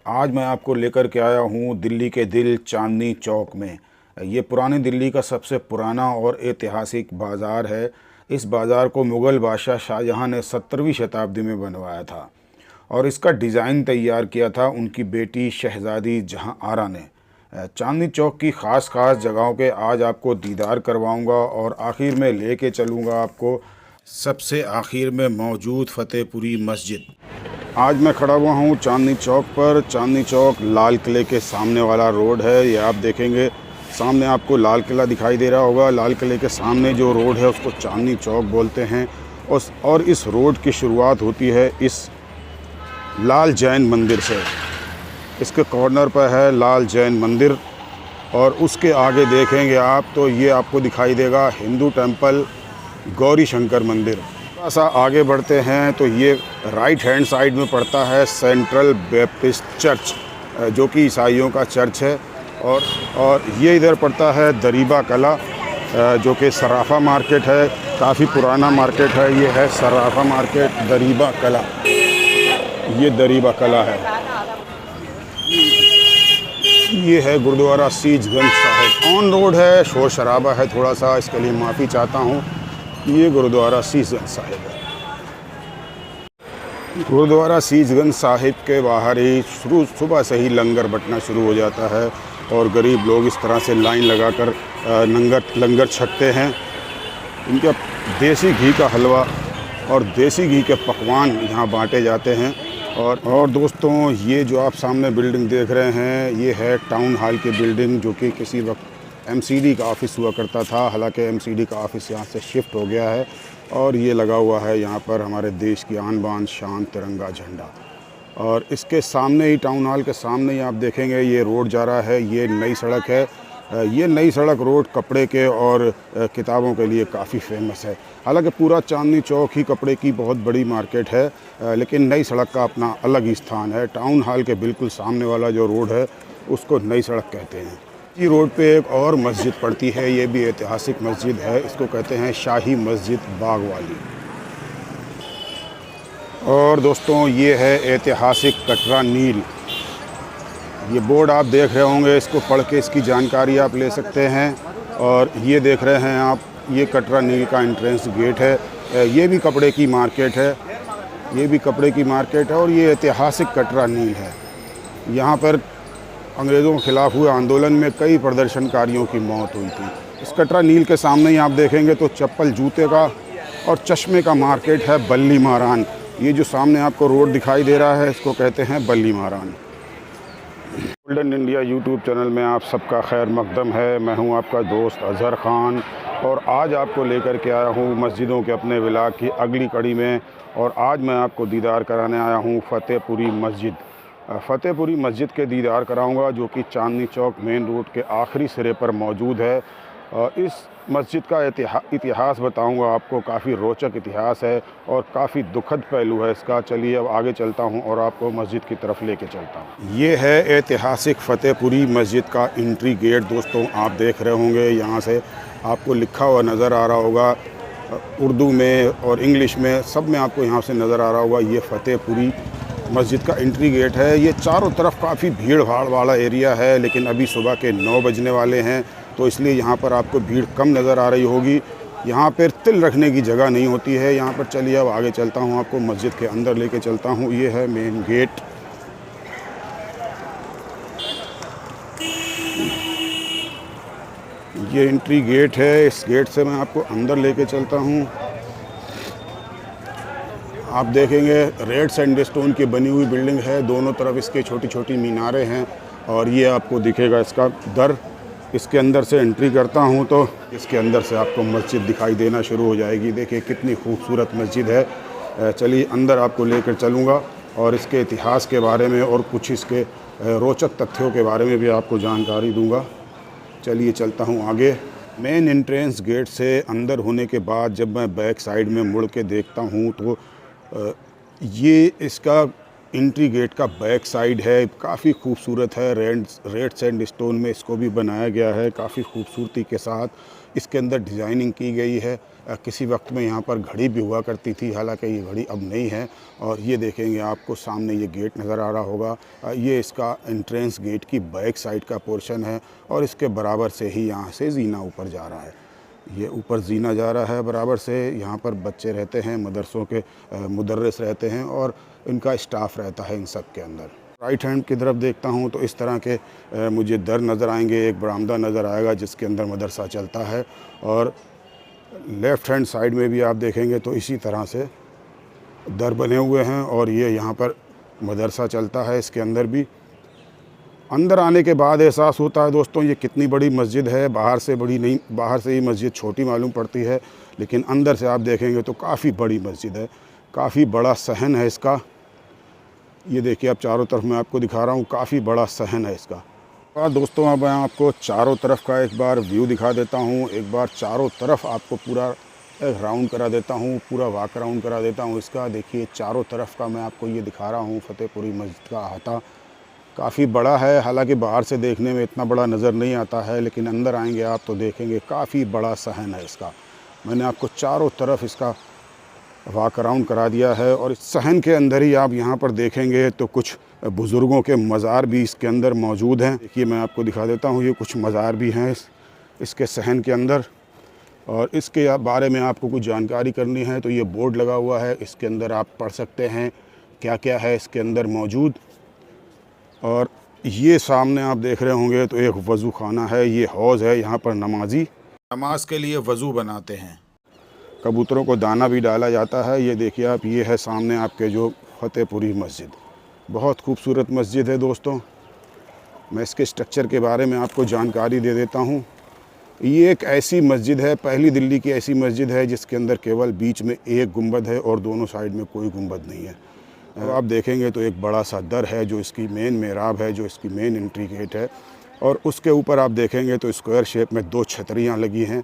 आज मैं आपको लेकर के आया हूँ दिल्ली के दिल चांदनी चौक में। ये पुरानी दिल्ली का सबसे पुराना और ऐतिहासिक बाज़ार है। इस बाज़ार को मुग़ल बादशाह शाहजहाँ ने 17वीं शताब्दी में बनवाया था और इसका डिज़ाइन तैयार किया था उनकी बेटी शहज़ादी जहाँ आरा ने। चांदनी चौक की ख़ास जगहों के आज आपको दीदार करवाऊँगा और आखिर में लेके चलूँगा आपको सबसे आखिर में मौजूद फ़तेहपुरी मस्जिद। आज मैं खड़ा हुआ हूँ चांदनी चौक पर। चांदनी चौक लाल किले के सामने वाला रोड है। ये आप देखेंगे सामने आपको लाल किला दिखाई दे रहा होगा। लाल किले के सामने जो रोड है उसको चांदनी चौक बोलते हैं। और इस रोड की शुरुआत होती है इस लाल जैन मंदिर से। इसके कॉर्नर पर है लाल जैन मंदिर और उसके आगे देखेंगे आप तो ये आपको दिखाई देगा हिंदू टेम्पल गौरी शंकर मंदिर। थोड़ा सा आगे बढ़ते हैं तो ये राइट हैंड साइड में पड़ता है सेंट्रल बैप्टिस्ट चर्च, जो कि ईसाइयों का चर्च है। और ये इधर पड़ता है दरीबा कला, जो कि सराफा मार्केट है। काफ़ी पुराना मार्केट है। ये है सराफा मार्केट दरीबा कला। ये दरीबा कला है। ये है गुरुद्वारा सीसगंज साहिब। ऑन रोड है, शोर शराबा है थोड़ा सा, इसके लिए माफ़ी चाहता हूँ। ये गुरुद्वारा सीसगंज साहिब है। गुरुद्वारा सीसगंज साहिब के बाहर ही सुबह से ही लंगर बंटना शुरू हो जाता है और गरीब लोग इस तरह से लाइन लगाकर लंगर छकते हैं। इनका देसी घी का हलवा और देसी घी के पकवान यहाँ बांटे जाते हैं। और दोस्तों, ये जो आप सामने बिल्डिंग देख रहे हैं ये है टाउन हॉल की बिल्डिंग, जो कि किसी वक्त एमसीडी का ऑफ़िस हुआ करता था। हालांकि एमसीडी का ऑफ़िस यहाँ से शिफ्ट हो गया है और ये लगा हुआ है यहाँ पर हमारे देश की आन बान शान तिरंगा झंडा। और इसके सामने ही टाउन हॉल के सामने ही आप देखेंगे ये रोड जा रहा है। ये नई सड़क है। ये नई सड़क रोड कपड़े के और किताबों के लिए काफ़ी फेमस है। हालांकि पूरा चांदनी चौक ही कपड़े की बहुत बड़ी मार्केट है, लेकिन नई सड़क का अपना अलग ही स्थान है। टाउन हॉल के बिल्कुल सामने वाला जो रोड है उसको नई सड़क कहते हैं। इसी रोड पे एक और मस्जिद पड़ती है। ये भी ऐतिहासिक मस्जिद है। इसको कहते हैं शाही मस्जिद बाग वाली। और दोस्तों, ये है ऐतिहासिक कटरा नील। ये बोर्ड आप देख रहे होंगे, इसको पढ़ के इसकी जानकारी आप ले सकते हैं। और ये देख रहे हैं आप, ये कटरा नील का एंट्रेंस गेट है। ये भी कपड़े की मार्केट है। ये भी कपड़े की मार्केट है और ये ऐतिहासिक कटरा नील है। यहाँ पर अंग्रेज़ों के ख़िलाफ़ हुए आंदोलन में कई प्रदर्शनकारियों की मौत हुई थी। इस कटरा नील के सामने ही आप देखेंगे तो चप्पल जूते का और चश्मे का मार्केट है बल्ली मारान। ये जो सामने आपको रोड दिखाई दे रहा है इसको कहते हैं बल्ली मारान। गोल्डन इंडिया यूट्यूब चैनल में आप सबका खैर मकदम है। मैं हूं आपका दोस्त अज़हर ख़ान और आज आपको लेकर के आया हूं मस्जिदों के अपने व्लॉग की अगली कड़ी में। और आज मैं आपको दीदार कराने आया हूं फ़तेहपुरी मस्जिद। फ़तेहपुरी मस्जिद के दीदार कराऊंगा, जो कि चांदनी चौक मेन रोड के आखिरी सिरे पर मौजूद है। इस मस्जिद का इतिहास बताऊंगा आपको। काफ़ी रोचक इतिहास है और काफ़ी दुखद पहलू है इसका। चलिए अब आगे चलता हूं और आपको मस्जिद की तरफ लेके चलता हूं। ये है ऐतिहासिक फ़तेहपुरी मस्जिद का एंट्री गेट। दोस्तों, आप देख रहे होंगे यहाँ से आपको लिखा हुआ नज़र आ रहा होगा, उर्दू में और इंग्लिश में, सब में आपको यहाँ से नज़र आ रहा होगा। ये फ़तेहपुरी मस्जिद का एंट्री गेट है। ये चारों तरफ काफ़ी भीड़ भाड़ वाला एरिया है, लेकिन अभी सुबह के 9 बजने वाले हैं तो इसलिए यहाँ पर आपको भीड़ कम नज़र आ रही होगी। यहाँ पर तिल रखने की जगह नहीं होती है यहाँ पर। चलिए अब आगे चलता हूँ, आपको मस्जिद के अंदर लेके चलता हूँ। ये है मेन गेट। ये एंट्री गेट है। इस गेट से मैं आपको अंदर लेके चलता हूँ। आप देखेंगे रेड सैंडस्टोन की बनी हुई बिल्डिंग है। दोनों तरफ इसके छोटी छोटी मीनारें हैं और ये आपको दिखेगा इसका दर। इसके अंदर से एंट्री करता हूँ तो इसके अंदर से आपको मस्जिद दिखाई देना शुरू हो जाएगी। देखिए कितनी खूबसूरत मस्जिद है। चलिए अंदर आपको लेकर चलूँगा और इसके इतिहास के बारे में और कुछ इसके रोचक तथ्यों के बारे में भी आपको जानकारी दूँगा। चलिए चलता हूँ आगे। मेन एंट्रेंस गेट से अंदर होने के बाद जब मैं बैक साइड में मुड़ के देखता हूँ तो ये इसका एंट्री गेट का बैक साइड है, काफ़ी खूबसूरत है। रेड सैंडस्टोन में इसको भी बनाया गया है काफ़ी खूबसूरती के साथ। इसके अंदर डिज़ाइनिंग की गई है। किसी वक्त में यहाँ पर घड़ी भी हुआ करती थी, हालांकि ये घड़ी अब नहीं है। और ये देखेंगे आपको सामने ये गेट नज़र आ रहा होगा, ये इसका एंट्रेंस गेट की बैक साइड का पोर्शन है। और इसके बराबर से ही यहाँ से जीना ऊपर जा रहा है, ये ऊपर जीना जा रहा है बराबर से। यहाँ पर बच्चे रहते हैं, मदरसों के मुदर्रिस रहते हैं और इनका स्टाफ रहता है इन सब के अंदर। राइट हैंड की तरफ देखता हूँ तो इस तरह के मुझे दर नज़र आएंगे, एक बरामदा नज़र आएगा जिसके अंदर मदरसा चलता है। और लेफ़्ट हैंड साइड में भी आप देखेंगे तो इसी तरह से दर बने हुए हैं और ये यहाँ पर मदरसा चलता है। इसके अंदर भी अंदर आने के बाद एहसास होता है दोस्तों ये कितनी बड़ी मस्जिद है। बाहर से बड़ी नहीं, बाहर से ही मस्जिद छोटी मालूम पड़ती है, लेकिन अंदर से आप देखेंगे तो काफ़ी बड़ी मस्जिद है, काफ़ी बड़ा सहन है इसका। ये देखिए आप चारों तरफ मैं आपको दिखा रहा हूँ, काफ़ी बड़ा सहन है इसका। और दोस्तों अब मैं आपको चारों तरफ का एक बार व्यू दिखा देता हूँ। एक बार चारों तरफ आपको पूरा एक राउंड करा देता हूँ, पूरा वाक राउंड करा देता हूँ इसका। देखिए चारों तरफ का मैं आपको ये दिखा रहा हूँ। फतेहपुरी मस्जिद का अहाता काफ़ी बड़ा है, हालांकि बाहर से देखने में इतना बड़ा नज़र नहीं आता है, लेकिन अंदर आएंगे आप तो देखेंगे काफ़ी बड़ा सहन है इसका। मैंने आपको चारों तरफ इसका वाक अराउंड करा दिया है। और इस सहन के अंदर ही आप यहाँ पर देखेंगे तो कुछ बुज़ुर्गों के मज़ार भी इसके अंदर मौजूद हैं। देखिए मैं आपको दिखा देता हूँ, ये कुछ मज़ार भी हैं इसके सहन के अंदर। और इसके बारे में आपको कुछ जानकारी करनी है तो ये बोर्ड लगा हुआ है, इसके अंदर आप पढ़ सकते हैं क्या क्या है इसके अंदर मौजूद। और ये सामने आप देख रहे होंगे तो एक वज़ू खाना है, ये हौज़ है, यहाँ पर नमाजी नमाज के लिए वज़ू बनाते हैं। कबूतरों को दाना भी डाला जाता है। ये देखिए आप, ये है सामने आपके जो फतेहपुरी मस्जिद, बहुत खूबसूरत मस्जिद है दोस्तों। मैं इसके स्ट्रक्चर के बारे में आपको जानकारी दे देता हूँ। ये एक ऐसी मस्जिद है, पहली दिल्ली की ऐसी मस्जिद है जिसके अंदर केवल बीच में एक गुंबद है और दोनों साइड में कोई गुंबद नहीं है। अब आप देखेंगे तो एक बड़ा सा दर है जो इसकी मेन मेहराब है, जो इसकी मेन एंट्री गेट है। और उसके ऊपर आप देखेंगे तो स्क्वायर शेप में 2 छतरियाँ लगी हैं।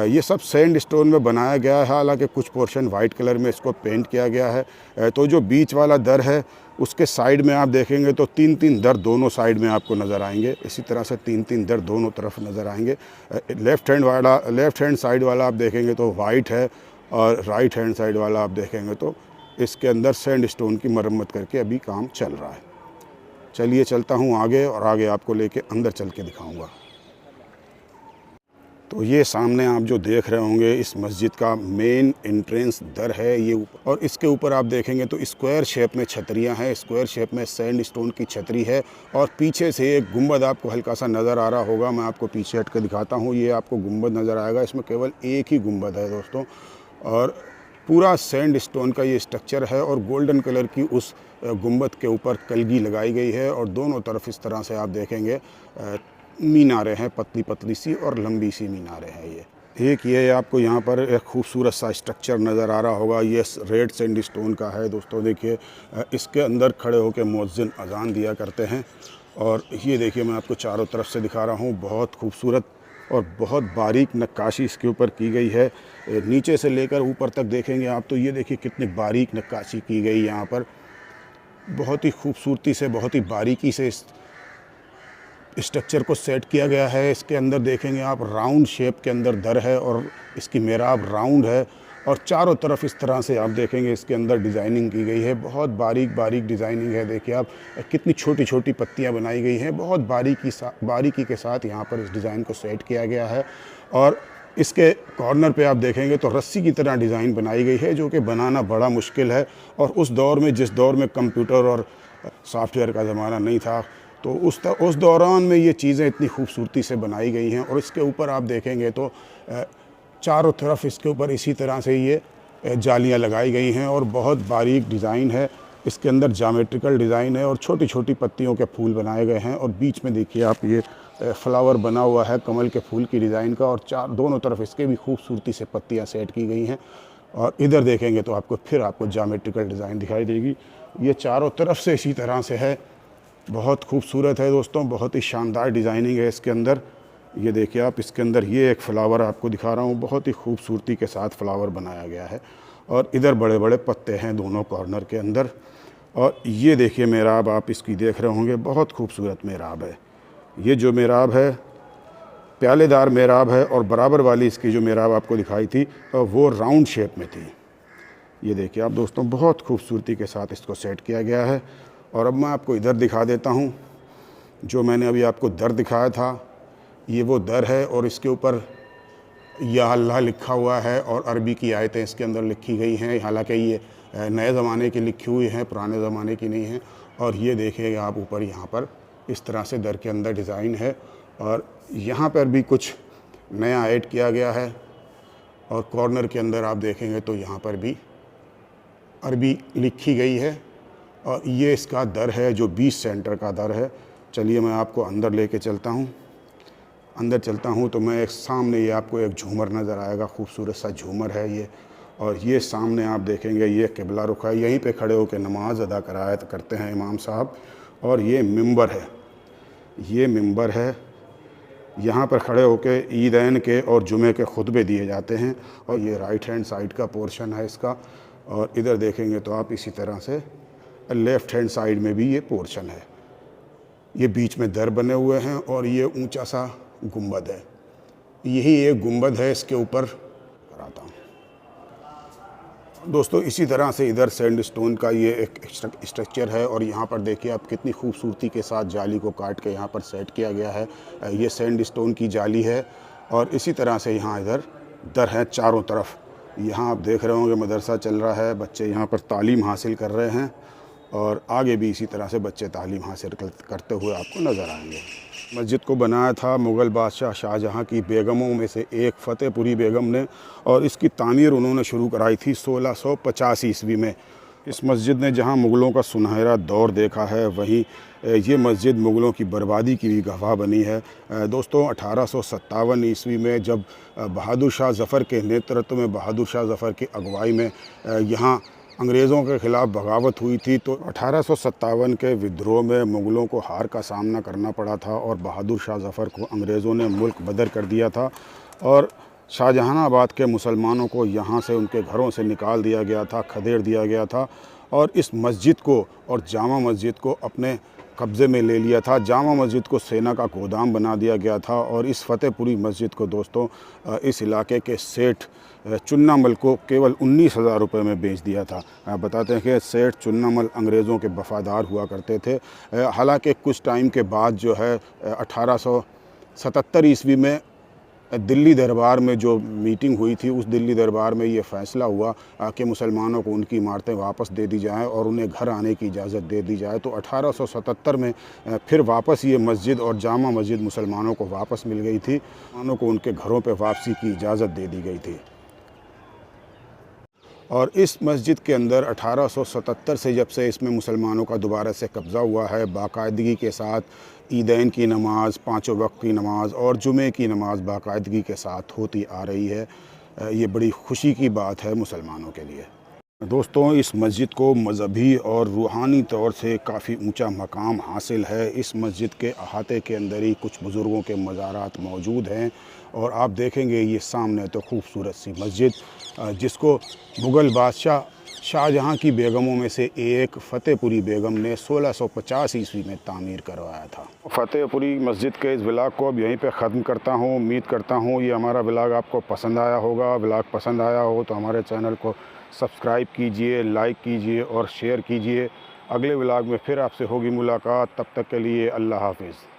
ये सब सैंड स्टोन में बनाया गया है, हालांकि कुछ पोर्शन वाइट कलर में इसको पेंट किया गया है। तो जो बीच वाला दर है उसके साइड में आप देखेंगे तो 3-3 दर दोनों साइड में आपको नज़र आएंगे। इसी तरह से 3-3 दर दोनों तरफ नज़र आएंगे। लेफ़्ट हैंड साइड वाला आप देखेंगे तो वाइट है और राइट हैंड साइड वाला आप देखेंगे तो इसके अंदर सैंड स्टोन की मरम्मत करके अभी काम चल रहा है। चलिए चलता हूँ आगे और आगे आपको लेके अंदर चल के दिखाऊँगा। तो ये सामने आप जो देख रहे होंगे इस मस्जिद का मेन एंट्रेंस दर है ये, और इसके ऊपर आप देखेंगे तो स्क्वायर शेप में छतरियां हैं, स्क्वायर शेप में सैंड स्टोन की छतरी है। और पीछे से एक गुंबद आपको हल्का सा नज़र आ रहा होगा, मैं आपको पीछे हट के दिखाता हूँ। ये आपको गुंबद नज़र आएगा, इसमें केवल एक ही गुंबद है दोस्तों। और पूरा सैंड स्टोन का ये स्ट्रक्चर है और गोल्डन कलर की उस गुंबद के ऊपर कलगी लगाई गई है। और दोनों तरफ इस तरह से आप देखेंगे मीनारें हैं, पतली पतली सी और लंबी सी मीनारें हैं। ये आपको यहाँ पर एक खूबसूरत सा स्ट्रक्चर नज़र आ रहा होगा, ये रेड सैंड स्टोन का है दोस्तों। देखिए इसके अंदर खड़े होकर मुअज्जिन अजान दिया करते हैं। और ये देखिए मैं आपको चारों तरफ से दिखा रहा हूँ, बहुत खूबसूरत और बहुत बारीक नक्काशी इसके ऊपर की गई है। नीचे से लेकर ऊपर तक देखेंगे आप तो ये देखिए कितनी बारीक नक्काशी की गई यहाँ पर, बहुत ही खूबसूरती से, बहुत ही बारीकी से इस स्ट्रक्चर को सेट किया गया है। इसके अंदर देखेंगे आप राउंड शेप के अंदर दर है और इसकी मेहराब राउंड है। और चारों तरफ इस तरह से आप देखेंगे इसके अंदर डिज़ाइनिंग की गई है, बहुत बारीक बारीक डिज़ाइनिंग है। देखिए आप कितनी छोटी छोटी पत्तियां बनाई गई हैं, बहुत बारीकी के साथ यहाँ पर इस डिज़ाइन को सेट किया गया है। और इसके कॉर्नर पे आप देखेंगे तो रस्सी की तरह डिज़ाइन बनाई गई है, जो कि बनाना बड़ा मुश्किल है। और उस दौर में, जिस दौर में कंप्यूटर और सॉफ्टवेयर का ज़माना नहीं था, तो उस दौरान में ये चीज़ें इतनी खूबसूरती से बनाई गई हैं। और इसके ऊपर आप देखेंगे तो चारों तरफ इसके ऊपर इसी तरह से ये जालियां लगाई गई हैं और बहुत बारीक डिज़ाइन है। इसके अंदर ज्योमेट्रिकल डिज़ाइन है और छोटी छोटी पत्तियों के फूल बनाए गए हैं। और बीच में देखिए आप ये फ्लावर बना हुआ है कमल के फूल की डिज़ाइन का, और दोनों तरफ इसके भी खूबसूरती से पत्तियाँ सेट की गई हैं। और इधर देखेंगे तो आपको ज्योमेट्रिकल डिज़ाइन दिखाई देगी। ये चारों तरफ से इसी तरह से है, बहुत खूबसूरत है दोस्तों, बहुत ही शानदार डिज़ाइनिंग है इसके अंदर। ये देखिए आप, इसके अंदर ये एक फ़्लावर आपको दिखा रहा हूँ, बहुत ही खूबसूरती के साथ फ्लावर बनाया गया है। और इधर बड़े बड़े पत्ते हैं दोनों कॉर्नर के अंदर। और ये देखिए मेहराब आप इसकी देख रहे होंगे, बहुत खूबसूरत मेहराब है। ये जो मेहराब है प्यालेदार मेहराब है और बराबर वाली इसकी जो मेहराब आपको दिखाई थी वो राउंड शेप में थी। ये देखिए आप दोस्तों, बहुत खूबसूरती के साथ इसको सेट किया गया है। और अब मैं आपको इधर दिखा देता हूँ, जो मैंने अभी आपको दर दिखाया था ये वो दर है और इसके ऊपर या अल्लाह लिखा हुआ है और अरबी की आयतें इसके अंदर लिखी गई हैं। हालांकि ये नए ज़माने की लिखी हुई हैं, पुराने ज़माने की नहीं है। और ये देखिएगा आप ऊपर यहाँ पर इस तरह से दर के अंदर डिज़ाइन है और यहाँ पर भी कुछ नया ऐड किया गया है। और कॉर्नर के अंदर आप देखेंगे तो यहाँ पर भी अरबी लिखी गई है और ये इसका दर है जो 20 सेंटर का दर है। चलिए मैं आपको अंदर लेके चलता हूँ। अंदर चलता हूँ तो मैं एक सामने ये आपको एक झूमर नज़र आएगा, खूबसूरत सा झूमर है ये। और ये सामने आप देखेंगे ये किबला रुख है, यहीं पे खड़े होकर नमाज अदा करते हैं इमाम साहब। और ये मिंबर है, ये मिंबर है, यहाँ पर खड़े होकर ईदैन के और जुमे के खुतबे दिए जाते हैं। और ये राइट हैंड साइड का पोर्शन है इसका। और इधर देखेंगे तो आप इसी तरह से लेफ़्ट हैंड साइड में भी ये पोर्शन है। ये बीच में दर बने हुए हैं और ये ऊंचा सा गुंबद है। यही एक गुंबद है, इसके ऊपर कराता हूँ दोस्तों। इसी तरह से इधर सैंडस्टोन का ये एक स्ट्रक्चर है और यहाँ पर देखिए आप कितनी खूबसूरती के साथ जाली को काट के यहाँ पर सेट किया गया है। ये सैंडस्टोन की जाली है और इसी तरह से यहाँ इधर दर है चारों तरफ। यहाँ आप देख रहे होंगे मदरसा चल रहा है, बच्चे यहाँ पर तालीम हासिल कर रहे हैं और आगे भी इसी तरह से बच्चे तालीम हासिल करते हुए आपको नज़र आएंगे। मस्जिद को बनाया था मुग़ल बादशाह शाहजहाँ की बेगमों में से एक फ़तेहपुरी बेगम ने और इसकी तामीर उन्होंने शुरू कराई थी 1650 ईस्वी में। इस मस्जिद ने जहां मुग़लों का सुनहरा दौर देखा है, वहीं ये मस्जिद मुग़लों की बर्बादी की भी गवाह बनी है। दोस्तों 1857 ईस्वी में जब बहादुर शाह ज़फ़र के नेतृत्व में, बहादुर शाह ज़फ़र की अगुवाई में यहाँ अंग्रेज़ों के ख़िलाफ़ बगावत हुई थी, तो 1857 के विद्रोह में मुग़लों को हार का सामना करना पड़ा था और बहादुर शाह ज़फ़र को अंग्रेज़ों ने मुल्क बदर कर दिया था और शाहजहानाबाद के मुसलमानों को यहाँ से उनके घरों से निकाल दिया गया था, खदेड़ दिया गया था और इस मस्जिद को और जामा मस्जिद को अपने कब्ज़े में ले लिया था। जामा मस्जिद को सेना का गोदाम बना दिया गया था और इस फ़तेहपुरी मस्जिद को दोस्तों इस इलाके के सेठ चुन्नामल को केवल 19,000 रुपये में बेच दिया था। बताते हैं कि सेठ चुन्नामल अंग्रेज़ों के वफ़ादार हुआ करते थे। हालांकि कुछ टाइम के बाद जो है 1877 ईस्वी में दिल्ली दरबार में जो मीटिंग हुई थी, उस दिल्ली दरबार में ये फ़ैसला हुआ कि मुसलमानों को उनकी इमारतें वापस दे दी जाएं और उन्हें घर आने की इजाज़त दे दी जाए। तो 1877 में फिर वापस ये मस्जिद और जामा मस्जिद मुसलमानों को वापस मिल गई थी। मुसलमानों को उनके घरों पर वापसी की इजाज़त दे दी गई थी। और इस मस्जिद के अंदर 1877 से जब से इसमें मुसलमानों का दोबारा से कब्ज़ा हुआ है, बाकायदगी के साथ ईदैन की नमाज़, पाँचों वक्त की नमाज़ और जुमे की नमाज़ बाकायदगी के साथ होती आ रही है। ये बड़ी खुशी की बात है मुसलमानों के लिए। दोस्तों इस मस्जिद को मज़हबी और रूहानी तौर से काफ़ी ऊंचा मकाम हासिल है। इस मस्जिद के अहाते के अंदर ही कुछ बुज़ुर्गों के मज़ारात मौजूद हैं और आप देखेंगे ये सामने तो खूबसूरत सी मस्जिद जिसको मुग़ल बादशाह शाहजहाँ की बेगमों में से एक फ़तेहपुरी बेगम ने 1650 ईस्वी में तामीर करवाया था। फ़तेहपुरी मस्जिद के इस व्लॉग को अब यहीं पे ख़त्म करता हूँ। उम्मीद करता हूँ ये हमारा व्लॉग आपको पसंद आया होगा। व्लॉग पसंद आया हो तो हमारे चैनल को सब्सक्राइब कीजिए, लाइक कीजिए और शेयर कीजिए। अगले व्लॉग में फिर आपसे होगी मुलाकात। तब तक के लिए अल्लाह हाफ़िज़।